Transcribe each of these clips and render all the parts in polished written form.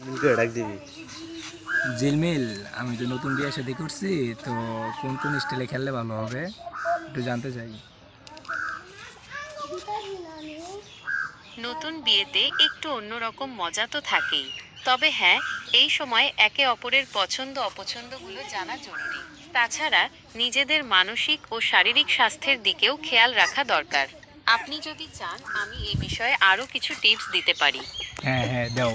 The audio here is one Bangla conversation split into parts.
মিলকে ডাক দিবি। ঝিলমিল, আমি তো নতুন বিয়ে শাদী করছি, তো কোন কোন স্টাইলে খেললে ভালো হবে একটু জানতে চাই। নতুন বিয়েতে একটু অন্যরকম মজা তো থাকেই, তবে হ্যাঁ, এই সময় একে অপরের পছন্দ অপছন্দগুলো জানা জরুরি। তাছাড়া নিজেদের মানসিক ও শারীরিক স্বাস্থ্যের দিকেও খেয়াল রাখা দরকার। আপনি যদি চান আমি এই বিষয়ে আরও কিছু টিপস দিতে পারি। হ্যাঁ হ্যাঁ, দাও।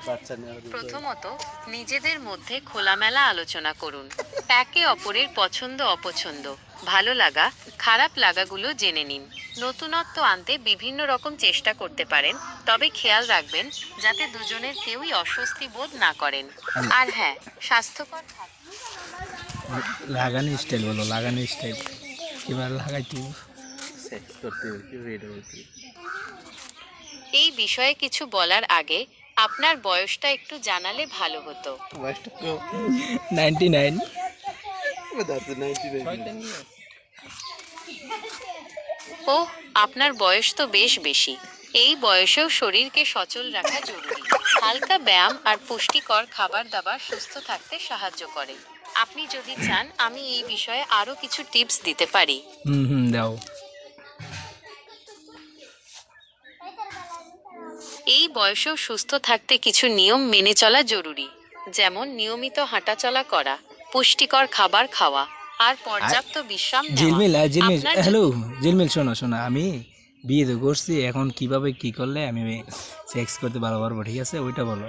বাচ্চা নেওয়ার প্রথমত, নিজেদের মধ্যে খোলামেলা আলোচনা করুন। একে অপরের পছন্দ অপছন্দ, ভালো লাগা, খারাপ লাগাগুলো জেনে নিন। নতুনত্ব আনতে বিভিন্ন রকম চেষ্টা করতে পারেন, তবে খেয়াল রাখবেন যাতে দুজনের কেউই অস্বস্তি বোধ না করেন। আর হ্যাঁ, স্বাস্থ্যকর খাদ্য। লাগানো স্টাইল বলো, লাগানো স্টাইল এবার লাগাই তুই। সেক্স করতে কি এটা বলতে। এই বিষয়ে কিছু বলার আগে আপনার বয়সটা একটু জানালে ভালো হতো। বয়সটা কম। 99। দাঁত 99। ওহ, আপনার বয়স তো বেশ বেশি। এই বয়সেও শরীরকে সচল রাখা জরুরি। হালকা ব্যায়াম আর পুষ্টিকর খাবার দাবার সুস্থ থাকতে সাহায্য করে। আপনি যদি চান আমি এই বিষয়ে আরও কিছু টিপস দিতে পারি। দাও। এই বয়সেও সুস্থ থাকতে কিছু নিয়ম মেনে চলা জরুরি, যেমন নিয়মিত হাঁটাচলা করা, পুষ্টিকর খাবার খাওয়া আর পর্যাপ্ত বিশ্রাম নেওয়া। ঝিলমিল, ঝিলমিল, আপনার হ্যালো ঝিলমিল, শোনো শোনো, আমি বিয়ে তো করছি, এখন কিভাবে কি করলে আমি সেক্স করতে ভালো পারবো, ঠিক আছে ওইটা বলো।